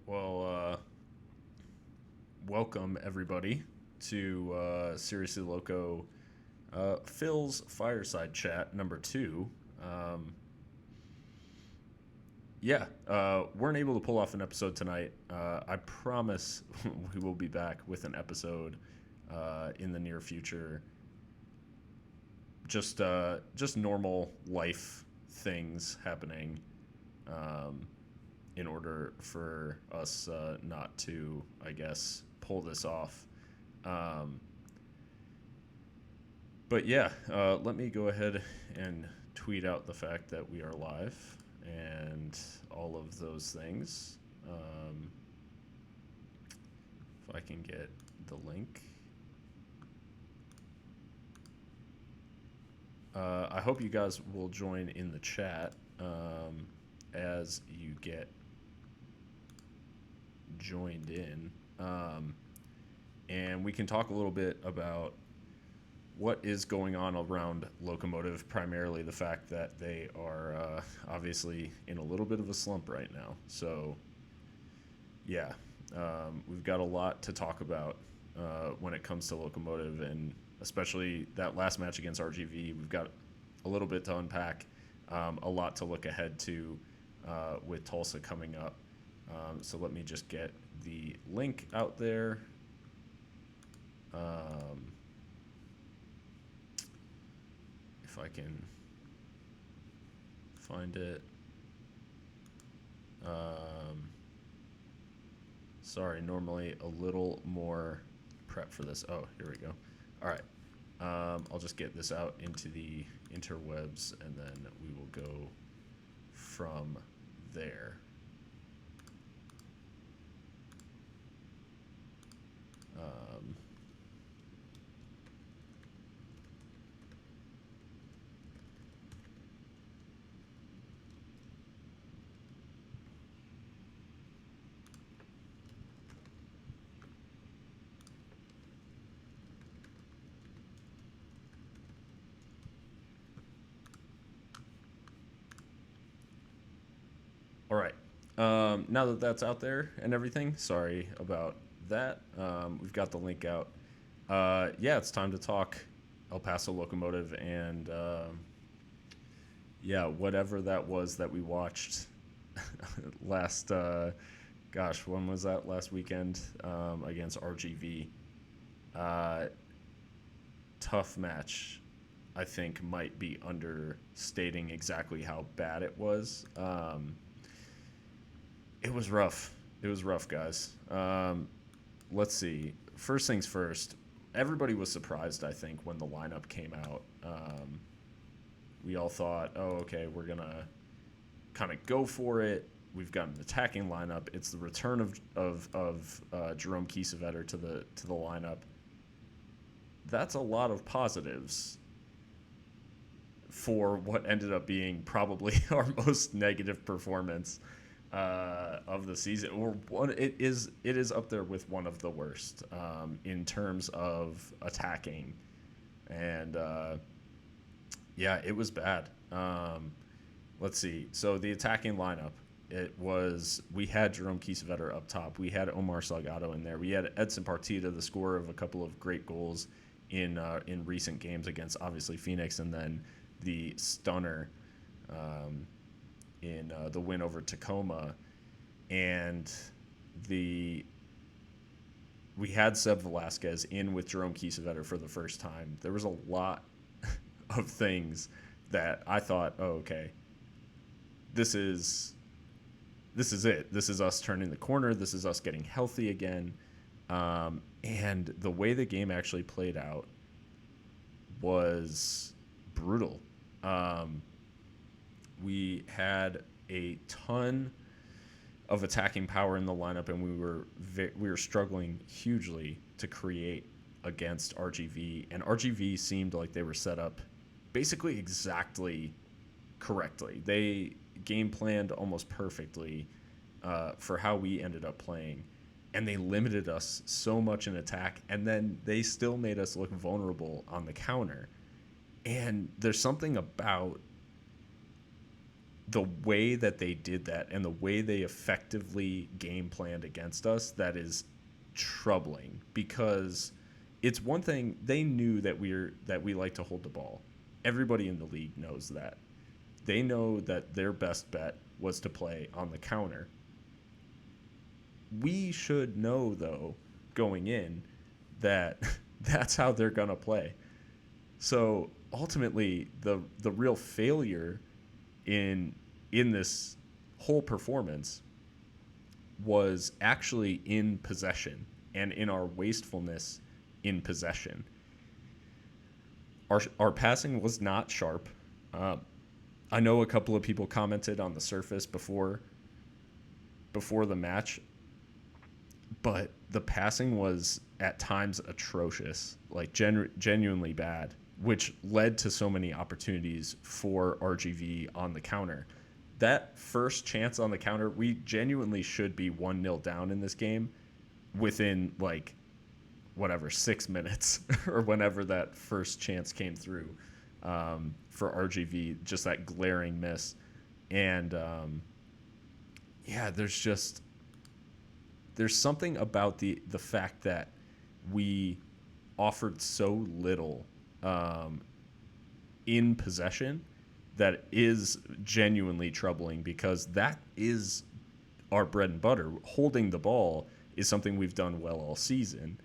Well, welcome everybody to Seriously Loco Phil's Fireside Chat number two. Um, weren't able to pull off an episode tonight. I promise we will be back with an episode in the near future. Just normal life things happening. Um, in order for us not to, I guess, pull this off. Um, but let me go ahead and tweet out the fact that we are live and all of those things. If I can get the link. I hope you guys will join in the chat as you get joined in. And we can talk a little bit about what is going on around Locomotive, primarily the fact that they are obviously in a little bit of a slump right now. So, yeah, we've got a lot to talk about when it comes to Locomotive, and especially that last match against RGV. We've got a little bit to unpack, a lot to look ahead to with Tulsa coming up. So let me just get the link out there. If I can find it. Sorry, normally a little more prep for this. Oh, here we go. All right. I'll just get this out into the interwebs, and then we will go from there. All right. Now that that's out there and everything, sorry about that. We've got the link out. Yeah, it's time to talk El Paso Locomotive and whatever that was that we watched last. When was that? Last weekend against RGV. Tough match. I think might be understating exactly how bad it was. It was rough. It was rough, guys. Let's see. First things first. Everybody was surprised, I think, when the lineup came out. We all thought, oh, okay, we're going to kind of go for it. We've got an attacking lineup. It's the return of Jerome Kiesewetter to the lineup. That's a lot of positives for what ended up being probably our most negative performance of the season, or one. It is up there with one of the worst in terms of attacking, and it was bad. Let's see. So the attacking lineup, we had Jerome Kiesewetter up top. We had Omar Salgado in there. We had Edson Partida, the scorer of a couple of great goals in recent games against obviously Phoenix, and then the stunner in the win over Tacoma, and we had Seb Velasquez in with Jerome Kiesewetter for the first time. There was a lot of things that I thought, oh, okay, this is it. This is us turning the corner. This is us getting healthy again. And the way the game actually played out was brutal. We had a ton of attacking power in the lineup, and we were struggling hugely to create against RGV. And RGV seemed like they were set up basically exactly correctly. They game planned almost perfectly for how we ended up playing, and they limited us so much in attack, and then they still made us look vulnerable on the counter. And there's something about the way that they did that and the way they effectively game planned against us, that is troubling, because it's one thing they knew that we like to hold the ball. Everybody in the league knows that. They know that their best bet was to play on the counter. We should know, though, going in, that that's how they're going to play. So ultimately, the real failure in this whole performance was actually in possession and in our wastefulness in possession. Our passing was not sharp. I know a couple of people commented on the surface before the match, but the passing was at times atrocious, like genuinely bad, which led to so many opportunities for RGV on the counter. That first chance on the counter, we genuinely should be 1-0 down in this game within, like, 6 minutes or whenever that first chance came through for RGV, just that glaring miss. And, there's something about the fact that we offered so little in possession that is genuinely troubling, because that is our bread and butter. Holding the ball is something we've done well all season.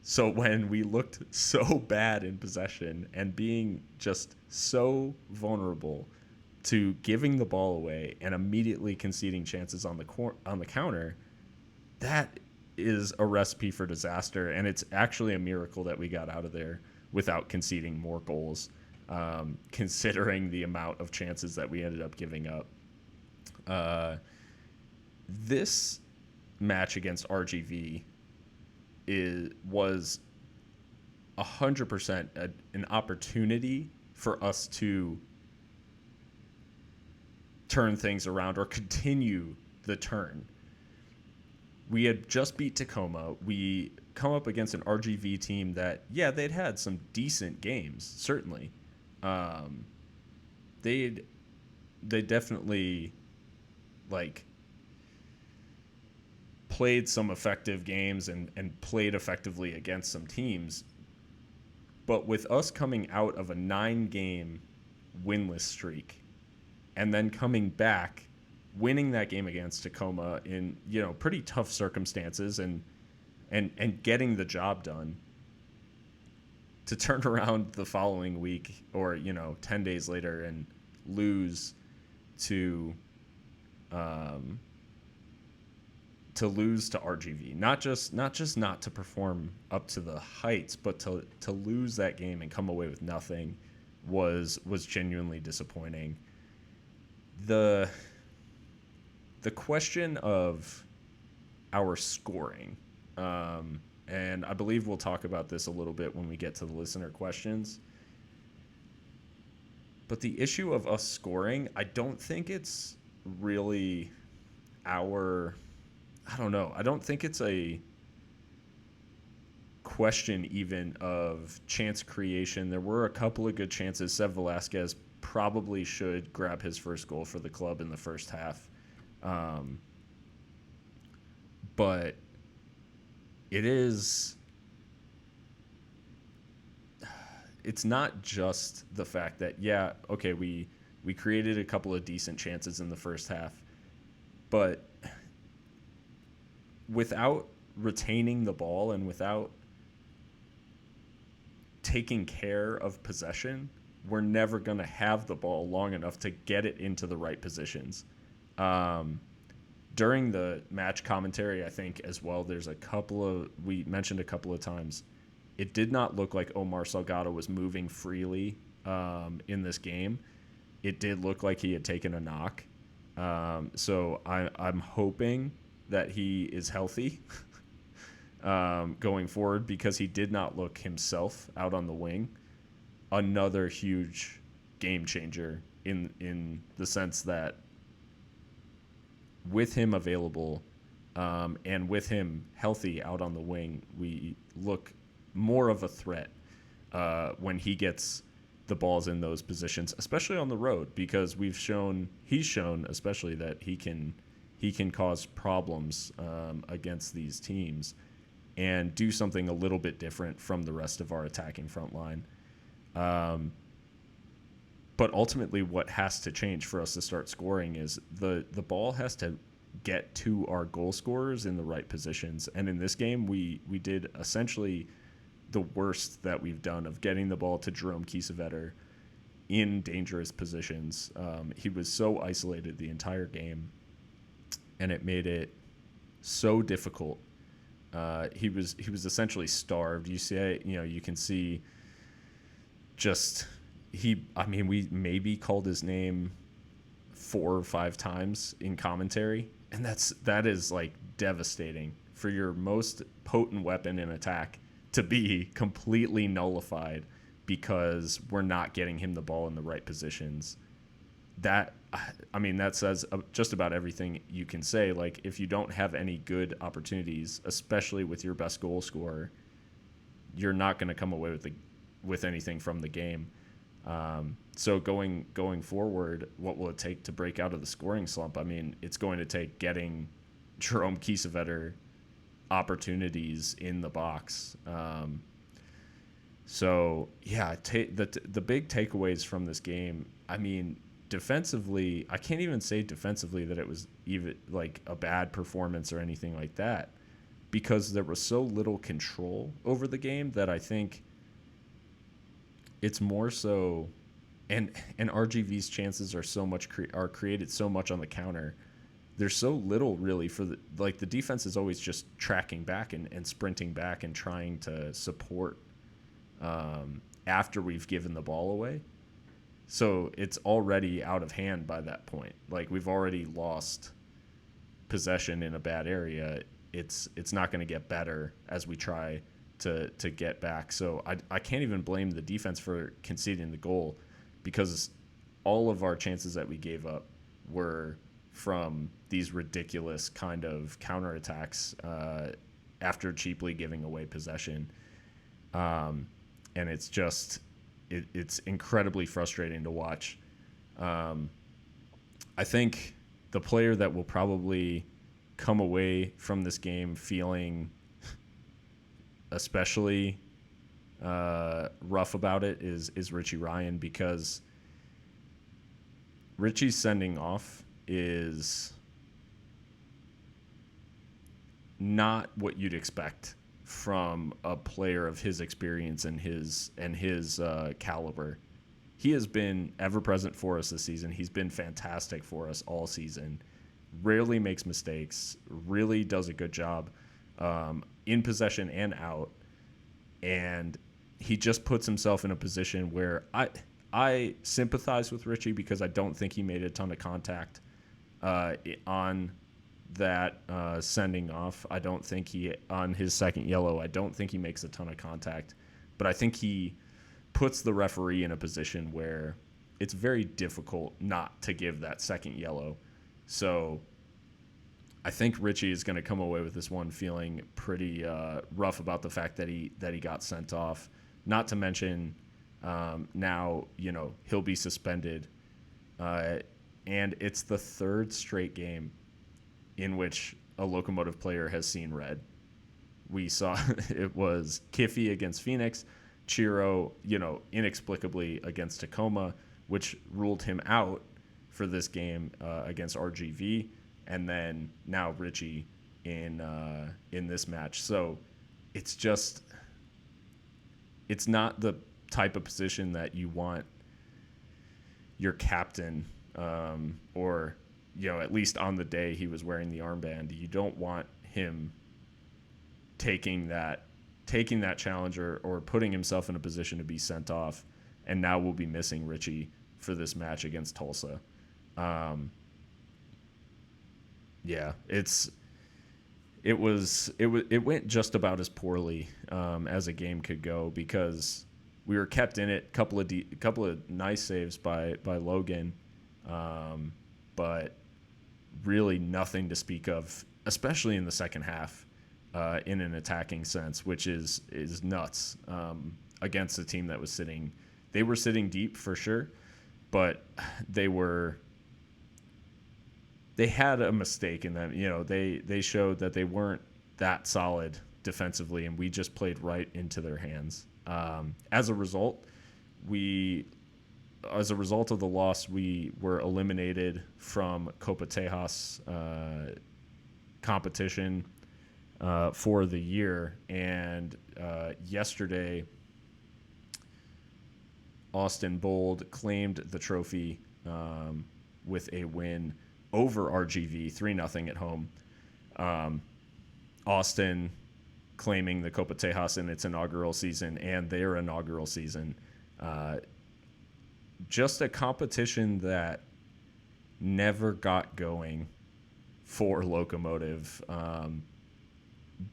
So when we looked so bad in possession and being just so vulnerable to giving the ball away and immediately conceding chances on the counter, that is a recipe for disaster. And it's actually a miracle that we got out of there without conceding more goals, considering the amount of chances that we ended up giving up. This match against RGV was 100% an opportunity for us to turn things around or continue the turn. We had just beat Tacoma. We come up against an RGV team that, yeah, they'd had some decent games, certainly. They definitely, like, played some effective games and played effectively against some teams. But with us coming out of a 9-game winless streak and then coming back, winning that game against Tacoma in, pretty tough circumstances and getting the job done, to turn around the following week or 10 days later and lose to RGV, not just not to perform up to the heights, but to lose that game and come away with nothing was genuinely disappointing. The question of our scoring, and I believe we'll talk about this a little bit when we get to the listener questions, but the issue of us scoring, I don't think it's really I don't think it's a question even of chance creation. There were a couple of good chances. Seb Velasquez probably should grab his first goal for the club in the first half. But it's not just the fact that, we created a couple of decent chances in the first half, but without retaining the ball and without taking care of possession, we're never going to have the ball long enough to get it into the right positions. During the match commentary, I think as well, we mentioned a couple of times, it did not look like Omar Salgado was moving freely in this game. It did look like he had taken a knock. So I'm hoping that he is healthy going forward, because he did not look himself out on the wing. Another huge game changer in the sense that with him available and with him healthy out on the wing, we look more of a threat when he gets the balls in those positions, especially on the road, because he's shown especially that he can cause problems against these teams and do something a little bit different from the rest of our attacking front line. But ultimately what has to change for us to start scoring is the ball has to get to our goal scorers in the right positions. And in this game, we did essentially the worst that we've done of getting the ball to Jerome Kiesewetter in dangerous positions. He was so isolated the entire game, and it made it so difficult. He was essentially starved. You can see just we maybe called his name 4 or 5 times in commentary, and that is like devastating for your most potent weapon in attack to be completely nullified because we're not getting him the ball in the right positions. That says just about everything you can say. Like, if you don't have any good opportunities, especially with your best goal scorer, you're not going to come away with anything from the game. So going forward, what will it take to break out of the scoring slump? I mean, it's going to take getting Jerome Kiesewetter opportunities in the box. The big takeaways from this game, I mean, defensively, I can't even say defensively that it was even like a bad performance or anything like that, because there was so little control over the game that I think it's more so, and RGV's chances are so much are created so much on the counter. There's so little really for the defense is always just tracking back and sprinting back and trying to support after we've given the ball away. So it's already out of hand by that point. Like, we've already lost possession in a bad area. It's not going to get better as we try to get back. So I can't even blame the defense for conceding the goal, because all of our chances that we gave up were from these ridiculous kind of counterattacks after cheaply giving away possession. And it's just it's incredibly frustrating to watch. I think the player that will probably come away from this game feeling especially rough about it is Richie Ryan, because Richie's sending off is not what you'd expect from a player of his experience and his caliber. He has been ever present for us this season. He's been fantastic for us all season. Rarely makes mistakes. Really does a good job in possession and out. And he just puts himself in a position where I sympathize with Richie, because I don't think he made a ton of contact on that sending off. I don't think on his second yellow, I don't think he makes a ton of contact. But I think he puts the referee in a position where it's very difficult not to give that second yellow. So I think Richie is going to come away with this one feeling pretty rough about the fact that he got sent off. Not to mention now, he'll be suspended. And it's the third straight game in which a Locomotive player has seen red. We saw it was Kiffy against Phoenix, Chiro, inexplicably against Tacoma, which ruled him out for this game against RGV, and then now Richie in this match. So it's not the type of position that you want your captain, or at least on the day he was wearing the armband, you don't want him taking that challenge or putting himself in a position to be sent off. And now we'll be missing Richie for this match against Tulsa. It went just about as poorly as a game could go, because we were kept in it. Couple of nice saves by Logan, but really nothing to speak of, especially in the second half, in an attacking sense, which is nuts against a team that was sitting they were sitting deep for sure, but they had a mistake in them. They showed that they weren't that solid defensively, and we just played right into their hands. As a result of the loss, we were eliminated from Copa Tejas competition for the year. And yesterday, Austin Bold claimed the trophy with a win over RGV, 3-0 at home. Austin claiming the Copa Tejas in its inaugural season and their inaugural season. Just a competition that never got going for Locomotive.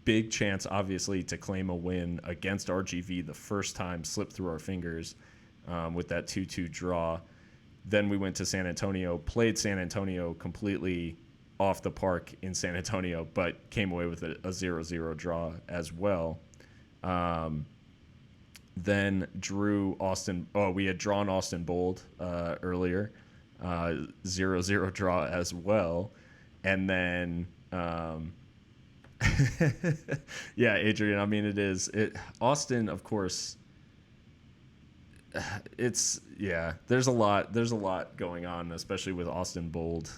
Big chance, obviously, to claim a win against RGV the first time slipped through our fingers with that 2-2 draw. Then we went to San Antonio, played San Antonio completely off the park in San Antonio, but came away with a 0-0 draw as well. Then drew Austin. Oh, we had drawn Austin Bold earlier, 0-0 draw as well, and then yeah, Adrian. I mean, Austin, of course. There's a lot going on, especially with Austin Bold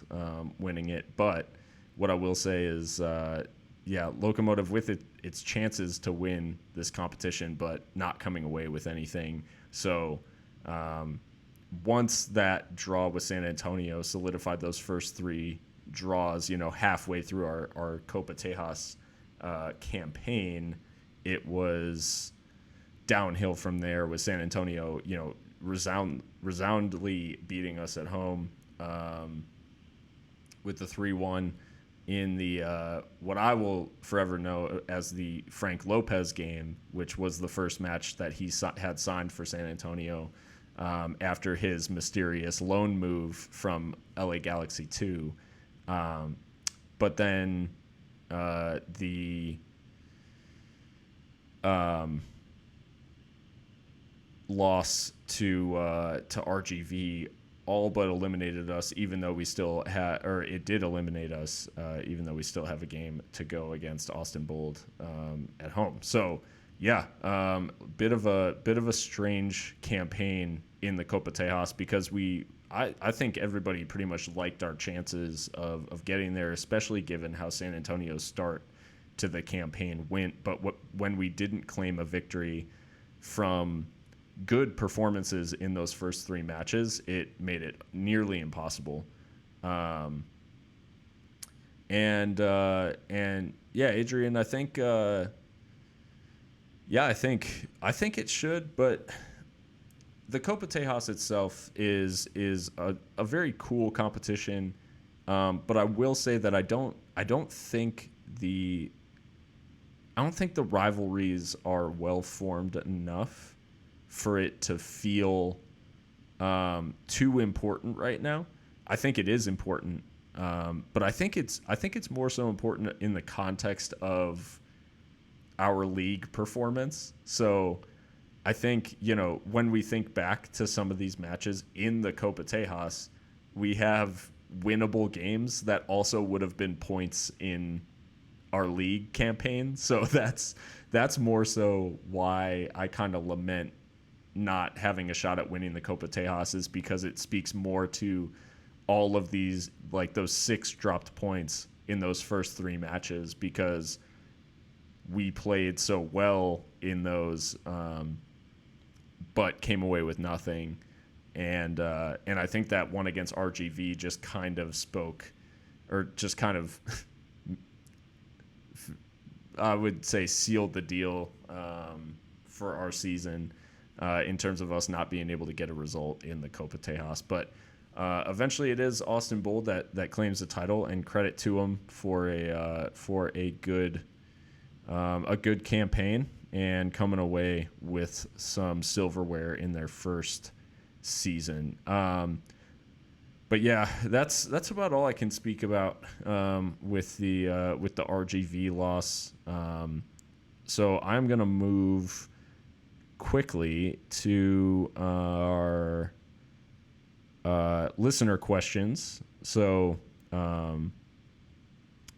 winning it. But what I will say is, Locomotive with its chances to win this competition, but not coming away with anything. So once that draw with San Antonio solidified those first three draws, halfway through our Copa Tejas campaign, it was downhill from there with San Antonio, resoundingly beating us at home with the 3-1 in the what I will forever know as the Frank Lopez game, which was the first match that he had signed for San Antonio after his mysterious loan move from LA Galaxy 2. But then the loss to RGV all but eliminated us, even though we still had, or it did eliminate us, even though we still have a game to go against Austin Bold at home. So bit of a strange campaign in the Copa Tejas, because I think everybody pretty much liked our chances of getting there, especially given how San Antonio's start to the campaign went. But when we didn't claim a victory from good performances in those first three matches, it made it nearly impossible. Adrian, I think I think it should, but the Copa Tejas itself is a very cool competition. But I will say that I don't think the rivalries are well formed enough for it to feel too important right now. I think it is important, but I think it's more so important in the context of our league performance. So I think, when we think back to some of these matches in the Copa Tejas, we have winnable games that also would have been points in our league campaign. So that's more so why I kind of lament not having a shot at winning the Copa Tejas, is because it speaks more to all of these, like those 6 dropped points in those first 3 matches, because we played so well in those, but came away with nothing. And I think that one against RGV just kind of spoke, or just kind of, I would say, sealed the deal for our season in terms of us not being able to get a result in the Copa Tejas. But eventually it is Austin Bold that claims the title, and credit to him for a good campaign and coming away with some silverware in their first season. But yeah, that's about all I can speak about with the RGV loss. So I'm gonna move quickly to our listener questions. So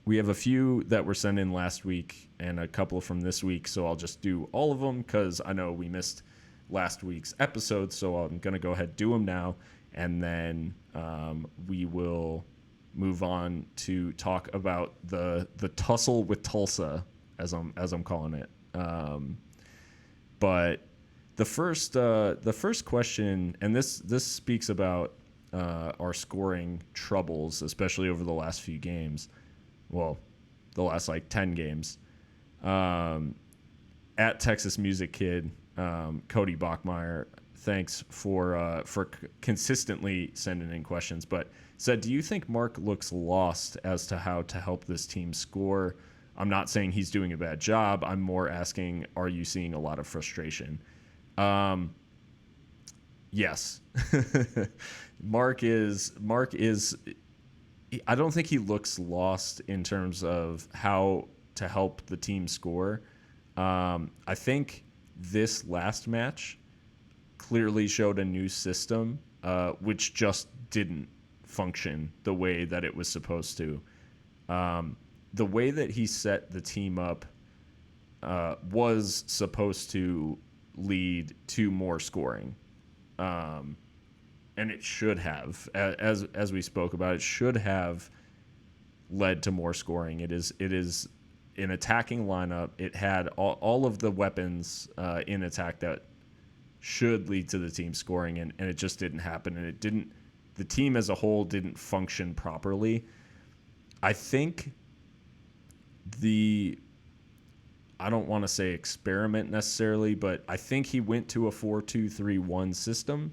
we have a few that were sent in last week and a couple from this week. So I'll just do all of them because I know we missed last week's episode. So I'm going to go ahead and do them now. And then we will move on to talk about the tussle with Tulsa, as I'm calling it. But the first question, and this speaks about our scoring troubles, especially over the last few games. Well, the last like 10 games. At Texas Music Kid, Cody Bachmeyer, thanks for consistently sending in questions, but said, do you think Mark looks lost as to how to help this team score? I'm not saying he's doing a bad job. I'm more asking, are you seeing a lot of frustration? Yes. Mark is I don't think he looks lost in terms of how to help the team score. I think this last match clearly showed a new system, which just didn't function the way that it was supposed to. The way that he set the team up was supposed to lead to more scoring. And it should have, as we spoke about, it should have led to more scoring. It is an attacking lineup. It had all of the weapons in attack that should lead to the team scoring, and it just didn't happen. And it didn't. The team as a whole didn't function properly. I think I don't want to say experiment necessarily, but I think he went to a 4-2-3-1 system.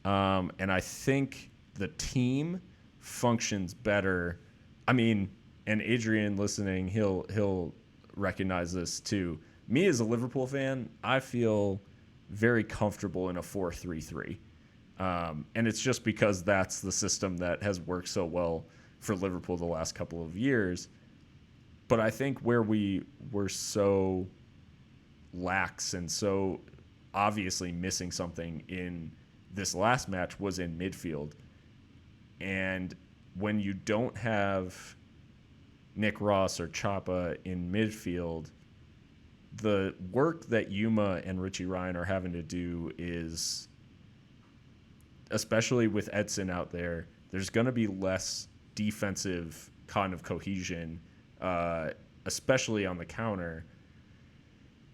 And I think the team functions better. I mean, and Adrian listening, he'll recognize this too. Me as a Liverpool fan, I feel very comfortable in a 4-3-3. And it's just because that's the system that has worked so well for Liverpool the last couple of years. But I think where we were so lax and so obviously missing something in this last match was in midfield. And when you don't have Nick Ross or Chapa in midfield, the work that Yuma and Richie Ryan are having to do is, especially with Edson out there, there's going to be less defensive kind of cohesion, especially on the counter.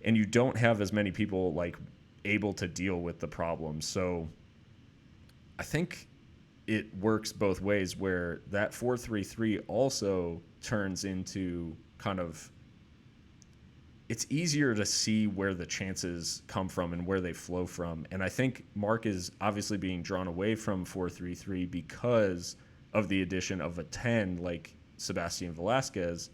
And you don't have as many people like able to deal with the problem. So I think it works both ways, where that 4-3-3 also turns into kind of, it's easier to see where the chances come from and where they flow from. And I think Mark is obviously being drawn away from 4-3-3 because of the addition of a 10 like Sebastian Velasquez.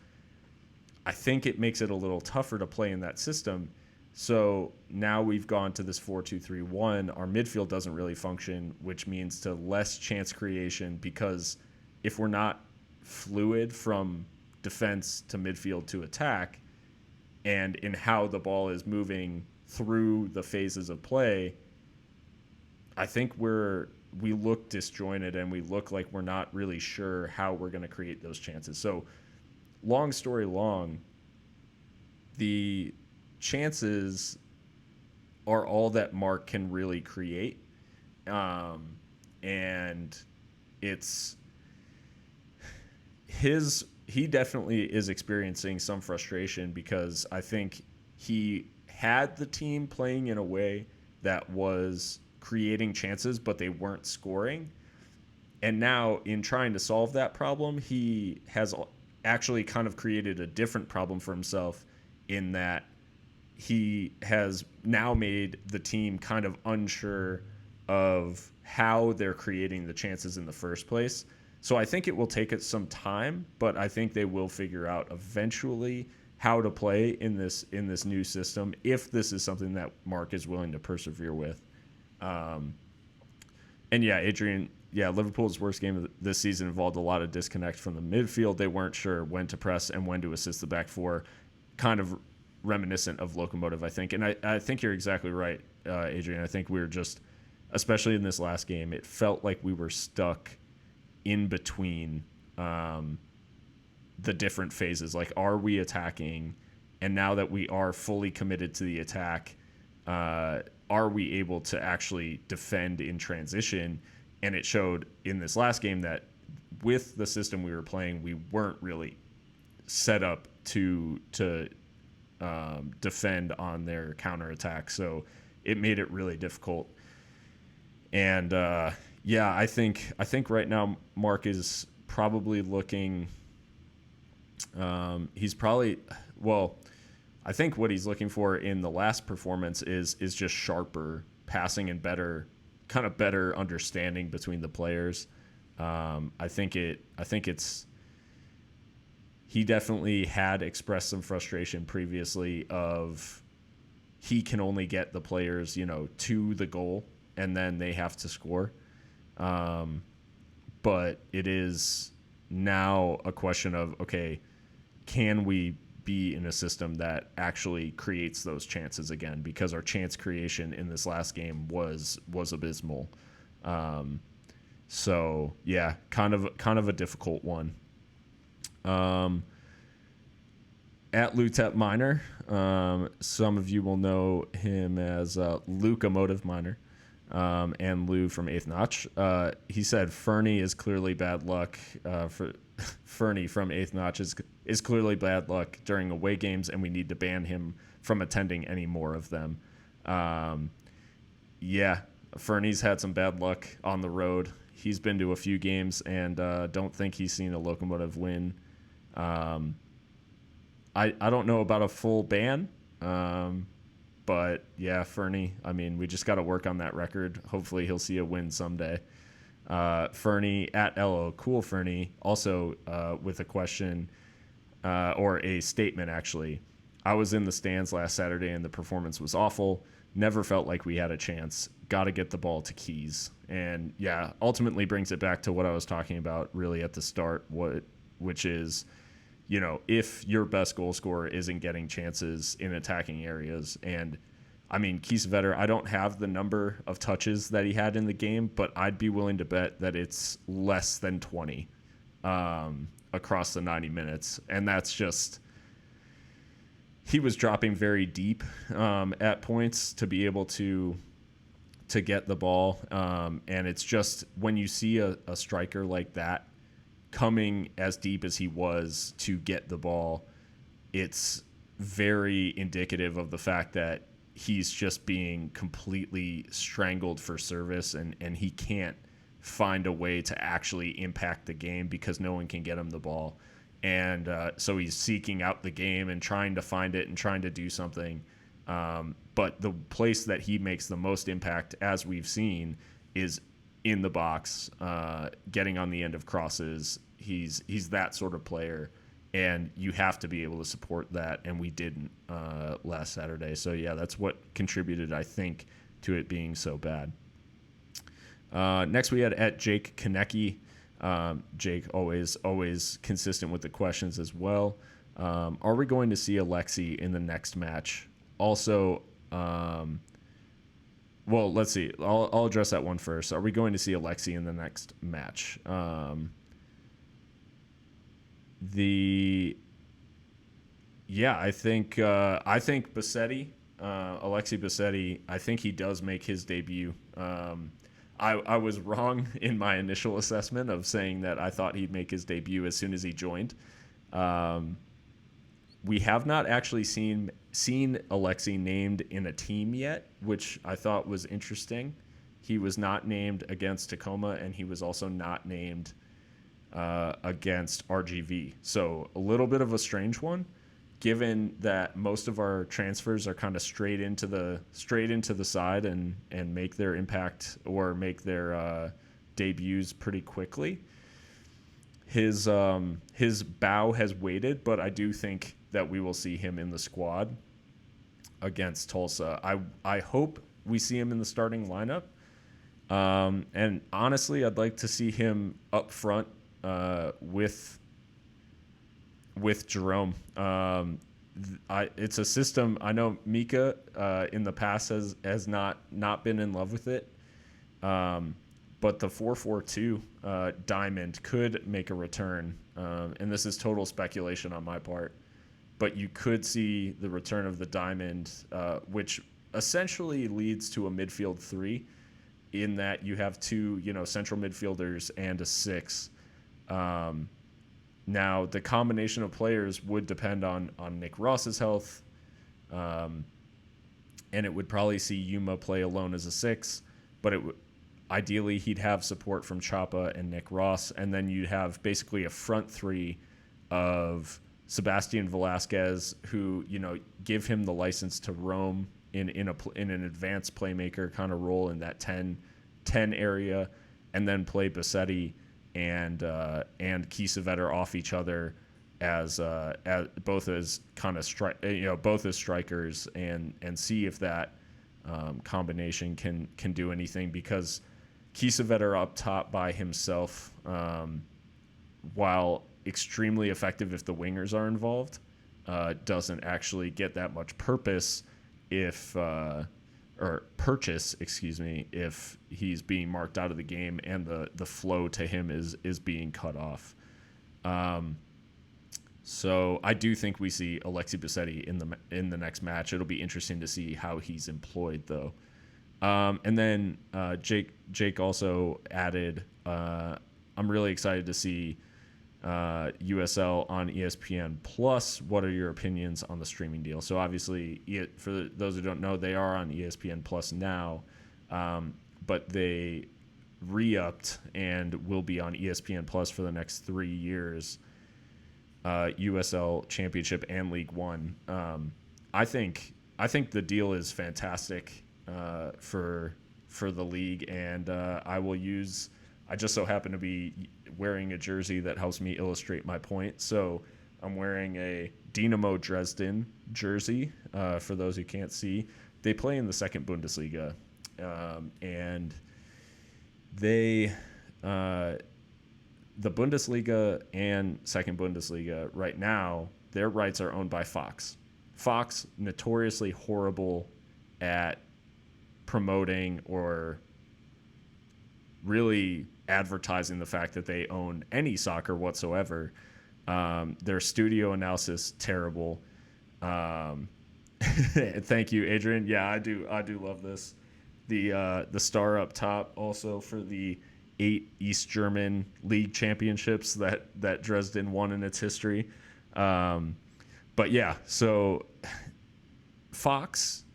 I think it makes it a little tougher to play in that system. So now we've gone to this 4-2-3-1. Our midfield doesn't really function, which means to less chance creation, because if we're not fluid from defense to midfield to attack, and in how the ball is moving through the phases of play, I think we look disjointed and we look like we're not really sure how we're going to create those chances. So long story long, the chances are all that Mark can really create. And it's he definitely is experiencing some frustration, because I think he had the team playing in a way that was creating chances, but they weren't scoring. And now in trying to solve that problem, he has actually kind of created a different problem for himself, in that he has now made the team kind of unsure of how they're creating the chances in the first place. So I think it will take it some time, but I think they will figure out eventually how to play in this new system, if this is something that Mark is willing to persevere with. And yeah, Adrian, Liverpool's worst game of this season involved a lot of disconnect from the midfield. They weren't sure when to press and when to assist the back four. Kind of reminiscent of Locomotive, I think. And I think you're exactly right, Adrian. I think we were just, especially in this last game, it felt like we were stuck in between the different phases. Like, are we attacking? And now that we are fully committed to the attack, are we able to actually defend in transition? And it showed in this last game that with the system we were playing, we weren't really set up to defend on their counterattack. So it made it really difficult. And I think right now Mark is probably looking. He's probably, well, I think what he's looking for in the last performance is just sharper passing and better understanding between the players. I think it's he definitely had expressed some frustration previously of he can only get the players, to the goal and then they have to score. But it is now a question of, okay, can we be in a system that actually creates those chances again? Because our chance creation in this last game was abysmal. So yeah, kind of a difficult one. At Lutep Minor, some of you will know him as Locomotive Minor, and Lou from 8th Notch. He said Fernie is clearly bad luck. For Fernie from 8th Notch is clearly bad luck during away games, and we need to ban him from attending any more of them. Yeah, Fernie's had some bad luck on the road. He's been to a few games and don't think he's seen a Locomotive win. I don't know about a full ban, but yeah, Fernie, I mean, we just got to work on that record. Hopefully he'll see a win someday. Fernie at LO Cool Fernie also with a question or a statement, actually. I was in the stands last Saturday and the performance was awful. Never felt like we had a chance. Got to get the ball to Keys. And yeah, ultimately brings it back to what I was talking about really at the start, which is, if your best goal scorer isn't getting chances in attacking areas. And I mean, Keys Vetter, I don't have the number of touches that he had in the game, but I'd be willing to bet that it's less than 20 across the 90 minutes. And that's just, he was dropping very deep at points to be able to get the ball. And it's just, when you see a striker like that coming as deep as he was to get the ball, it's very indicative of the fact that he's just being completely strangled for service, and he can't find a way to actually impact the game because no one can get him the ball. And so he's seeking out the game and trying to find it and trying to do something. But the place that he makes the most impact, as we've seen, is in the box, getting on the end of crosses. He's that sort of player, and you have to be able to support that, and we didn't last Saturday. So yeah, that's what contributed, I think, to it being so bad. Next we had at Jake Konecki. Jake always consistent with the questions as well. Are we going to see Alexi in the next match? Also, well, let's see. I'll address that one first. Are we going to see Alexi in the next match? I think Bassetti, Alexi Bassetti, I think he does make his debut. I was wrong in my initial assessment of saying that I thought he'd make his debut as soon as he joined. We have not actually seen Alexi named in a team yet, which I thought was interesting. He was not named against Tacoma, and he was also not named against RGV. So a little bit of a strange one, given that most of our transfers are kind of straight into the side and make their impact or make their debuts pretty quickly. His bow has waited, but I do think that we will see him in the squad against Tulsa. I hope we see him in the starting lineup. And honestly, I'd like to see him up front with Jerome. it's a system. I know Mika in the past has not been in love with it. But the 4-4-2 diamond could make a return, and this is total speculation on my part. But you could see the return of the diamond, which essentially leads to a midfield three, in that you have two, central midfielders and a six. Now the combination of players would depend on Nick Ross's health, and it would probably see Yuma play alone as a six, but ideally he'd have support from Chapa and Nick Ross, and then you'd have basically a front three of Sebastian Velasquez, who give him the license to roam in an advanced playmaker kind of role in that 10 area, and then play Bassetti and Kiesewetter off each other as both as kind of both as strikers, and see if that combination can do anything, because Kiesewetter up top by himself, while extremely effective if the wingers are involved, doesn't actually get that much purchase if he's being marked out of the game and the flow to him is being cut off. So I do think we see Alexi Bassetti in the next match. It'll be interesting to see how he's employed, though. And then Jake also added, I'm really excited to see USL on ESPN Plus. What are your opinions on the streaming deal? So obviously, for those who don't know, they are on ESPN Plus now, but they re-upped and will be on ESPN Plus for the next 3 years. USL Championship and League One. I think the deal is fantastic for the league, and I just so happen to be wearing a jersey that helps me illustrate my point. So I'm wearing a Dynamo Dresden jersey. For those who can't see, they play in the second Bundesliga, and the Bundesliga and second Bundesliga right now, their rights are owned by Fox. Fox, notoriously horrible at promoting or really advertising the fact that they own any soccer whatsoever. Their studio analysis, terrible. Thank you, Adrian. Yeah, I do love this. The star up top also for the 8 East German league championships that Dresden won in its history. But yeah, so Fox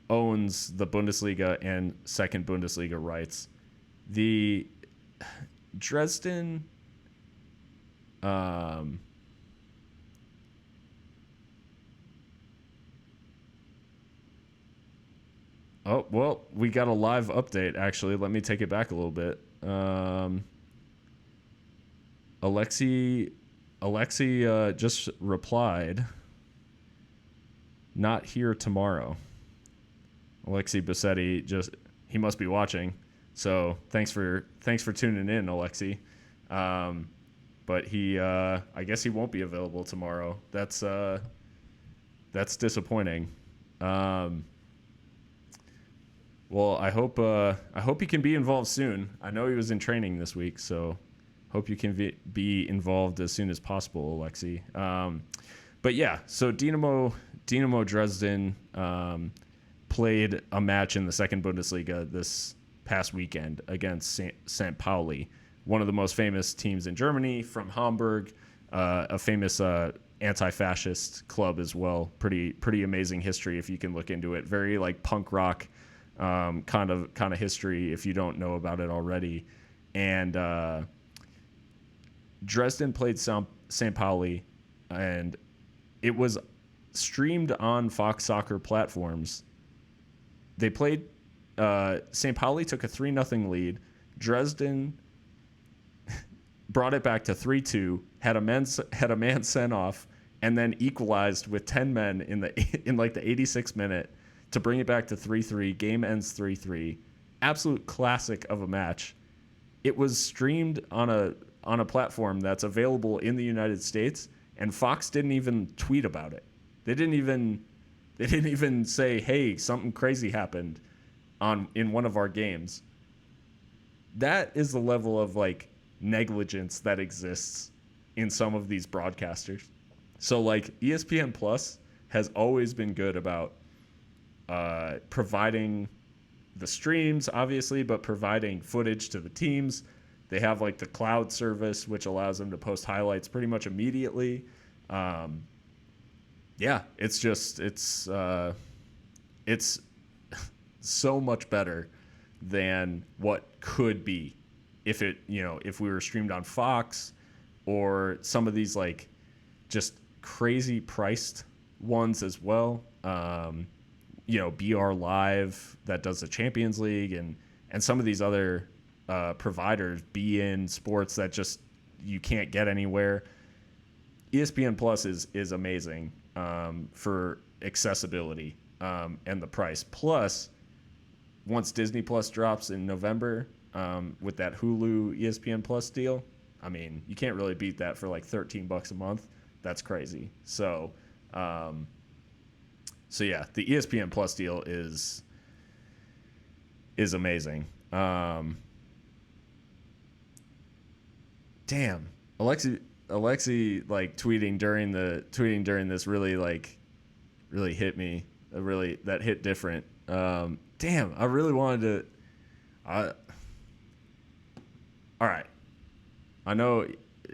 owns the Bundesliga and second Bundesliga rights. The Dresden oh, well, we got a live update, actually. Let me take it back a little bit. Alexi just replied, not here tomorrow. Alexi Bassetti he must be watching. So thanks for tuning in, Alexi. But he I guess he won't be available tomorrow. That's disappointing. Well, I hope he can be involved soon. I know he was in training this week, so hope you can be involved as soon as possible, Alexi. But yeah, so Dynamo Dresden played a match in the second Bundesliga this past weekend against St. Pauli, one of the most famous teams in Germany, from Hamburg, a famous anti-fascist club as well. Pretty amazing history if you can look into it. Very like punk rock kind of history if you don't know about it already. And Dresden played St. Pauli, and it was streamed on Fox Soccer platforms. They played. St. Pauli took a 3-0 lead. Dresden brought it back to 3-2. Had a man sent off, and then equalized with 10 men in the 86th minute to bring it back to 3-3. Game ends 3-3. Absolute classic of a match. It was streamed on a platform that's available in the United States, and Fox didn't even tweet about it. They didn't even say, hey, something crazy happened in one of our games. That is the level of like negligence that exists in some of these broadcasters. So like ESPN Plus has always been good about providing the streams, obviously, but providing footage to the teams. They have like the cloud service, which allows them to post highlights pretty much immediately. Yeah, it's just it's so much better than what could be if we were streamed on Fox or some of these like just crazy priced ones as well. BR Live that does the Champions League and some of these other providers, BN Sports, that just you can't get anywhere. ESPN Plus is amazing for accessibility and the price. Plus, once Disney Plus drops in November with that Hulu ESPN Plus deal, I mean, you can't really beat that for like $13 a month. That's crazy. So yeah, the ESPN Plus deal is amazing. Damn, Alexi like tweeting during this really hit me. That hit different. Damn, I really wanted to. All right, I know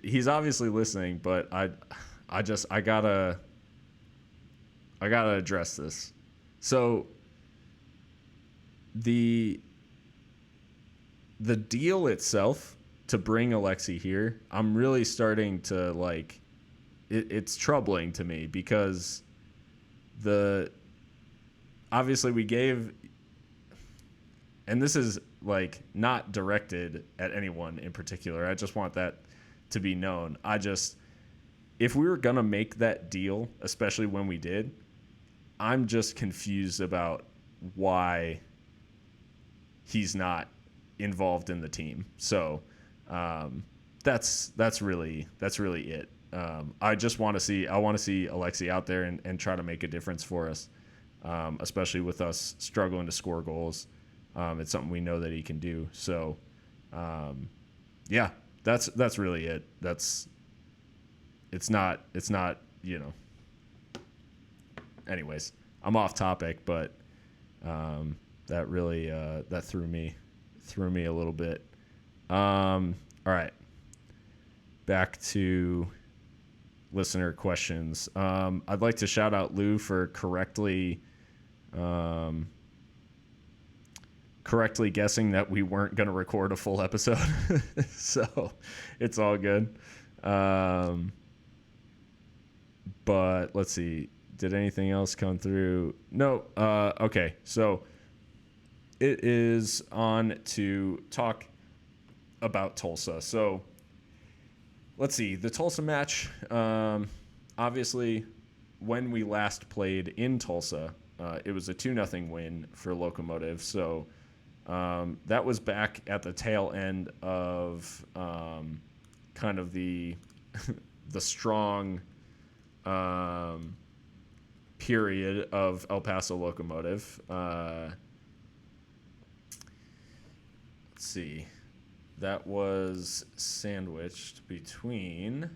he's obviously listening, but I gotta address this. So the deal itself to bring Alexi here, I'm really starting to like it's troubling to me because obviously we gave, and this is like not directed at anyone in particular. I just want that to be known. If we were going to make that deal, especially when we did, I'm just confused about why he's not involved in the team. So that's really it. I want to see Alexi out there and try to make a difference for us, especially with us struggling to score goals. It's something we know that he can do. So yeah, that's really it. It's not, anyways, I'm off topic, but that really that threw me a little bit. All right, back to listener questions. I'd like to shout out Lou for correctly guessing that we weren't going to record a full episode. So it's all good. But let's see. Did anything else come through? No. Okay. So it is on to talk about Tulsa. So let's see. The Tulsa match, obviously, when we last played in Tulsa, it was a 2-0 win for Locomotive. So that was back at the tail end of kind of the strong period of El Paso Locomotive. Let's see. That was sandwiched between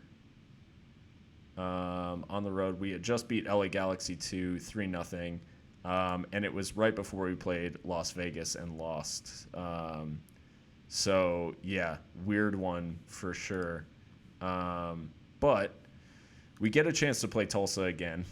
on the road. We had just beat LA Galaxy 3-0. And it was right before we played Las Vegas and lost. So, yeah, weird one for sure. But we get a chance to play Tulsa again.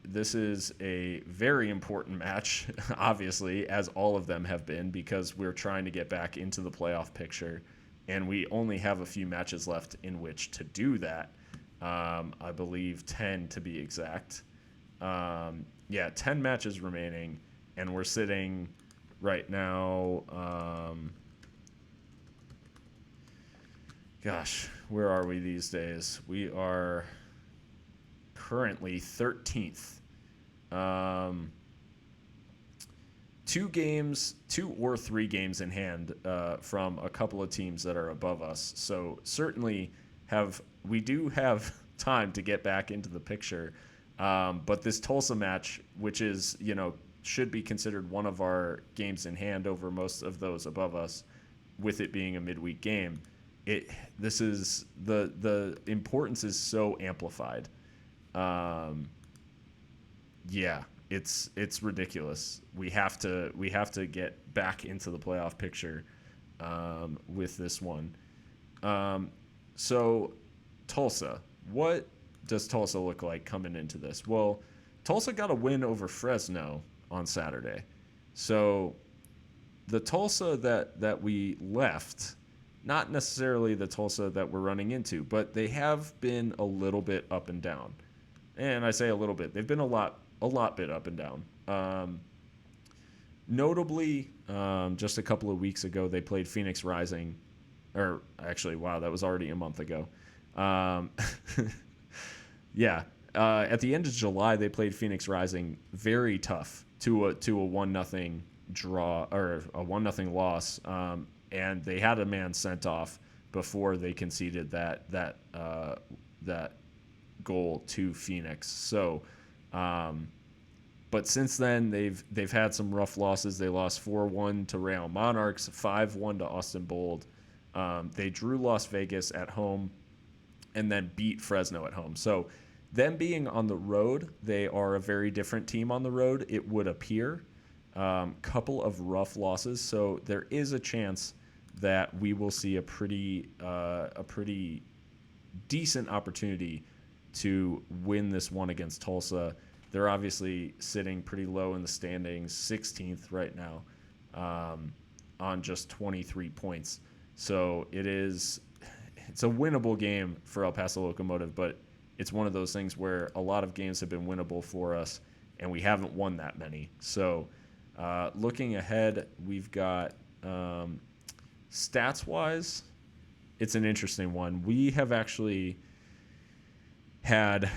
This is a very important match, obviously, as all of them have been, because we're trying to get back into the playoff picture. And we only have a few matches left in which to do that. I believe 10 to be exact. 10 matches remaining, and we're sitting right now. Where are we these days? We are currently 13th. 2 or 3 games in hand from a couple of teams that are above us. So certainly we do have time to get back into the picture. But this Tulsa match, which is, should be considered one of our games in hand over most of those above us, with it being a midweek game, this is the importance is so amplified. Yeah, it's ridiculous. We have to get back into the playoff picture with this one. So Tulsa, what does Tulsa look like coming into this? Well, Tulsa got a win over Fresno on Saturday. So the Tulsa that we left, not necessarily the Tulsa that we're running into, but they have been a little bit up and down. And I say a little bit. They've been a lot bit up and down. Notably, just a couple of weeks ago, they played Phoenix Rising. Or actually, wow, that was already a month ago. Yeah. At the end of July, they played Phoenix Rising very tough to a 1-0 draw or a 1-0 loss. And they had a man sent off before they conceded that goal to Phoenix. So, but since then they've had some rough losses. They lost 4-1 to Real Monarchs, 5-1 to Austin Bold. They drew Las Vegas at home, and then beat Fresno at home. So, them being on the road, they are a very different team on the road, it would appear. Couple of rough losses, so there is a chance that we will see a pretty decent opportunity to win this one against Tulsa. They're obviously sitting pretty low in the standings, 16th right now, on just 23 points. So it's a winnable game for El Paso Locomotive, but it's one of those things where a lot of games have been winnable for us, and we haven't won that many. So looking ahead, we've got stats-wise, it's an interesting one. We have actually had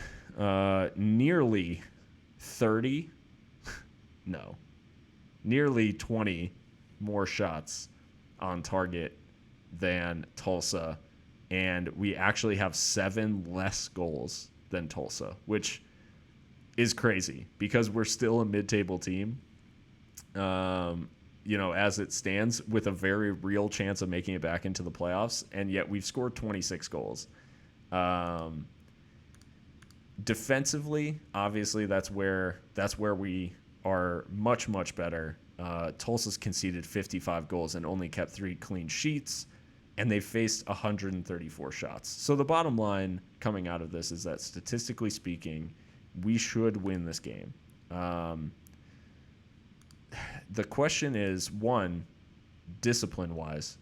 nearly 20 more shots on target than Tulsa, and we actually have 7 less goals than Tulsa, which is crazy because we're still a mid-table team, as it stands, with a very real chance of making it back into the playoffs, and yet we've scored 26 goals. Defensively, obviously, that's where we are much, much better. Tulsa's conceded 55 goals and only kept 3 clean sheets, and they faced 134 shots. So the bottom line coming out of this is that, statistically speaking, we should win this game. The question is, one, discipline-wise,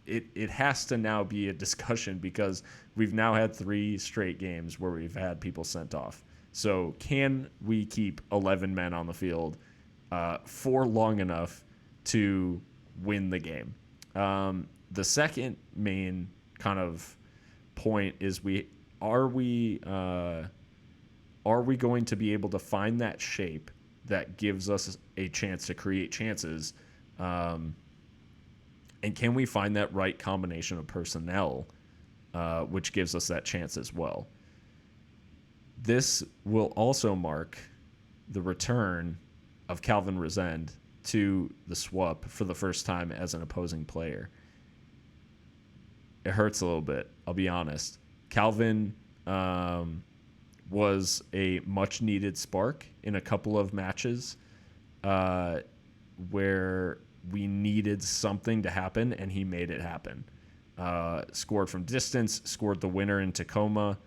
it has to now be a discussion because we've now had 3 straight games where we've had people sent off. So can we keep 11 men on the field for long enough to win the game? The second main kind of point is are we going to be able to find that shape that gives us a chance to create chances? And can we find that right combination of personnel, which gives us that chance as well? This will also mark the return of Calvin Resend to the SWUP for the first time as an opposing player. It hurts a little bit, I'll be honest. Calvin was a much-needed spark in a couple of matches where we needed something to happen, and he made it happen. Scored from distance, scored the winner in Tacoma.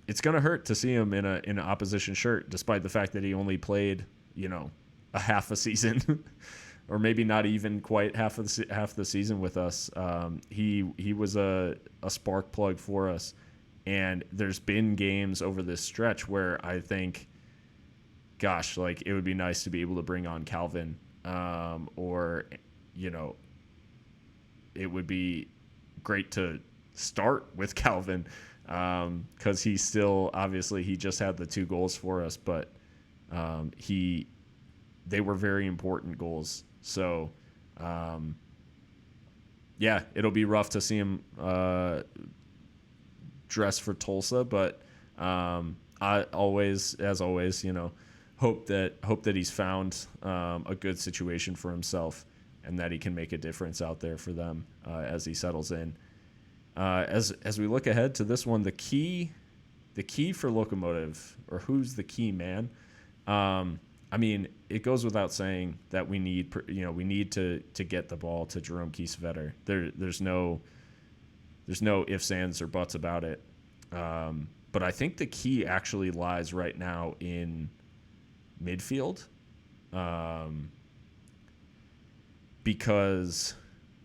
It's going to hurt to see him in an opposition shirt, despite the fact that he only played, a half a season, or maybe not even quite half the season with us. He was a spark plug for us, and there's been games over this stretch where I think, gosh, like, it would be nice to be able to bring on Calvin, or it would be great to start with Calvin, because he's still, obviously, he just had the 2 goals for us, but they were very important goals. So, it'll be rough to see him dress for Tulsa, but I always, as always, hope that he's found a good situation for himself and that he can make a difference out there for them as he settles in. As we look ahead to this one, the key for Locomotive, or who's the key man? I mean, it goes without saying that we need to get the ball to Jerome Kiesewetter. There's no ifs, ands, or buts about it. But I think the key actually lies right now in midfield, because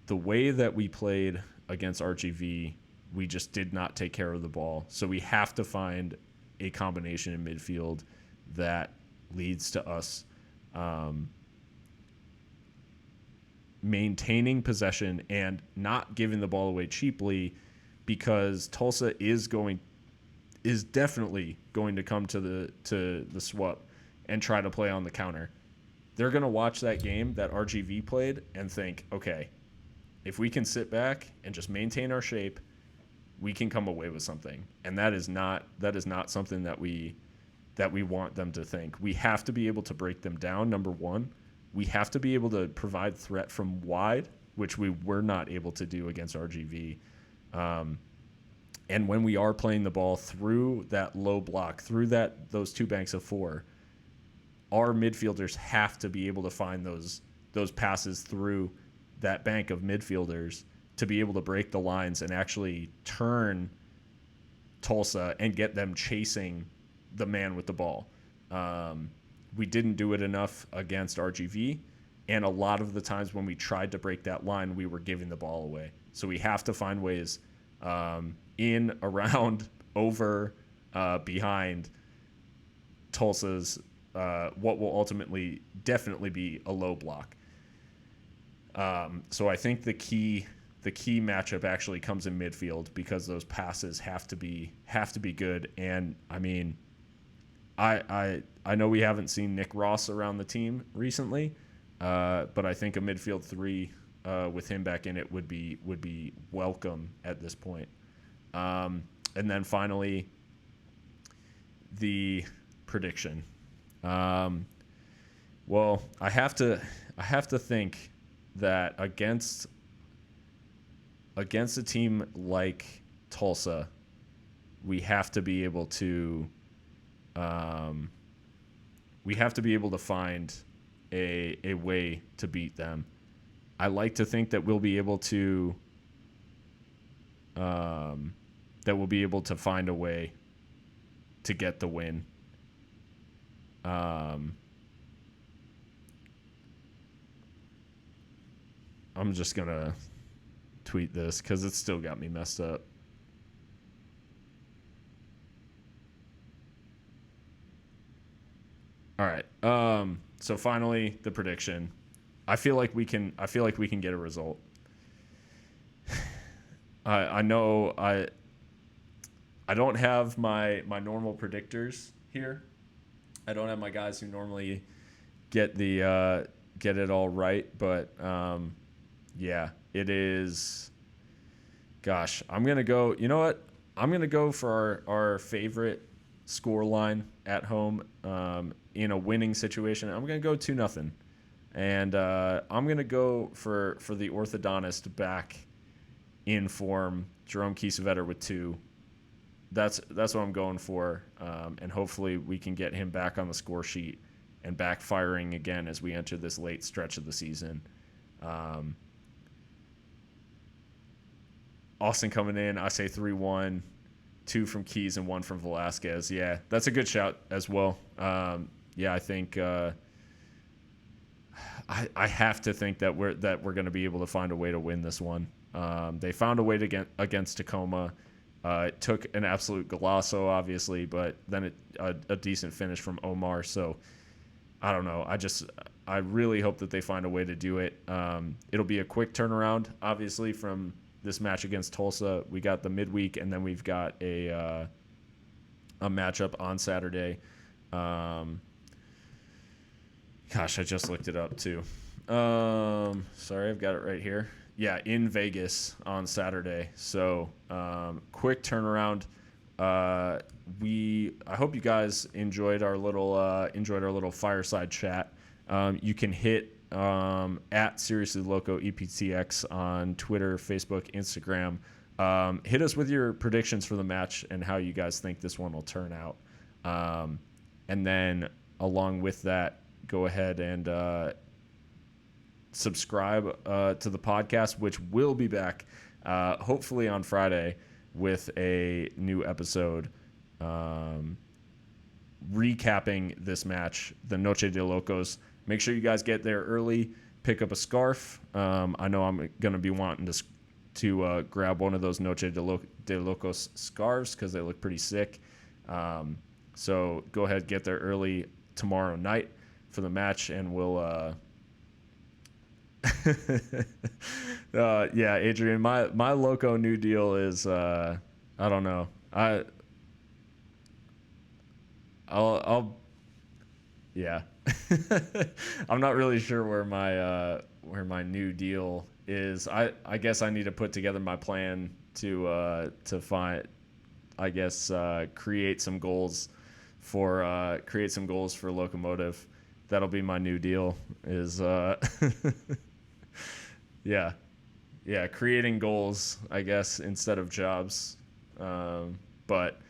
the way that we played against RGV, we just did not take care of the ball. So we have to find a combination in midfield that leads to us maintaining possession and not giving the ball away cheaply, because Tulsa is definitely going to come to the swap and try to play on the counter. They're going to watch that game that RGV played and think, okay, if we can sit back and just maintain our shape, we can come away with something. And that is not something that we want them to think. We have to be able to break them down, number one. We have to be able to provide threat from wide, which we were not able to do against RGV. And when we are playing the ball through that low block, through those two banks of four, our midfielders have to be able to find those passes through that bank of midfielders to be able to break the lines and actually turn Tulsa and get them chasing the man with the ball. We didn't do it enough against RGV, and a lot of the times when we tried to break that line, we were giving the ball away. So we have to find ways in, around, over, behind Tulsa's what will ultimately definitely be a low block. So I think the key matchup actually comes in midfield, because those passes have to be good. And I mean, I know we haven't seen Nick Ross around the team recently, but I think a midfield three with him back in it would be welcome at this point. And then finally, the prediction. Well, I have to think that against a team like Tulsa, we have to be able to find a way to beat them. I like to think that we'll be able to find a way to get the win. I'm just gonna tweet this because it's still got me messed up. All right. So finally, the prediction. I feel like we can get a result. I know I don't have my normal predictors here. I don't have my guys who normally get it all right, but yeah, it is. Gosh, I'm gonna go. You know what? I'm gonna go for our favorite score line at home in a winning situation. I'm gonna go 2-0, and I'm gonna go for the orthodontist back in form, Jerome Kiesewetter with 2. That's what I'm going for, and hopefully we can get him back on the score sheet and back firing again as we enter this late stretch of the season. Austin coming in, I say 3-1, 2 from Keys and 1 from Velasquez. Yeah, that's a good shout as well. Yeah, I think I have to think that we're going to be able to find a way to win this one. They found a way to get against Tacoma. It took an absolute golazo, obviously, but then a decent finish from Omar. So I don't know. I really hope that they find a way to do it. It'll be a quick turnaround, obviously, from this match against Tulsa. We got the midweek, and then we've got a matchup on Saturday. Gosh, I just looked it up too. Sorry, I've got it right here. Yeah, in Vegas on Saturday. So quick turnaround. I hope you guys enjoyed our little fireside chat. You can hit at Seriously Loco EPTX on Twitter, Facebook, Instagram. Hit us with your predictions for the match and how you guys think this one will turn out. And then along with that, go ahead and subscribe to the podcast, which will be back hopefully on Friday with a new episode recapping this match, the Noche de Locos. Make sure you guys get there early, pick up a scarf. I know I'm going to be wanting to grab one of those Noche de Locos scarves because they look pretty sick. So go ahead, get there early tomorrow night for the match, and we'll yeah, Adrian, my Loco new deal is I don't know. I'll yeah. I'm not really sure where my new deal is. I guess I need to put together my plan to find, I guess, create some goals for Locomotive. That'll be my new deal is yeah, creating goals, I guess, instead of jobs. But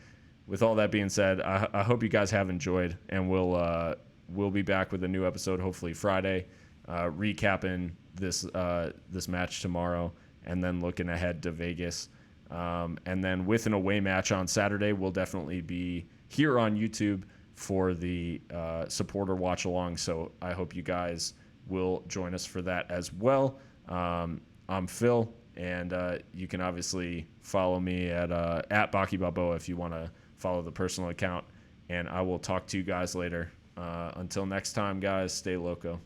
with all that being said, I hope you guys have enjoyed, and we'll be back with a new episode hopefully Friday, recapping this match tomorrow, and then looking ahead to Vegas. And then with an away match on Saturday, we'll definitely be here on YouTube for the supporter watch along. So I hope you guys will join us for that as well. I'm Phil, and you can obviously follow me at Baki Balboa if you want to follow the personal account. And I will talk to you guys later. Until next time, guys, stay loco.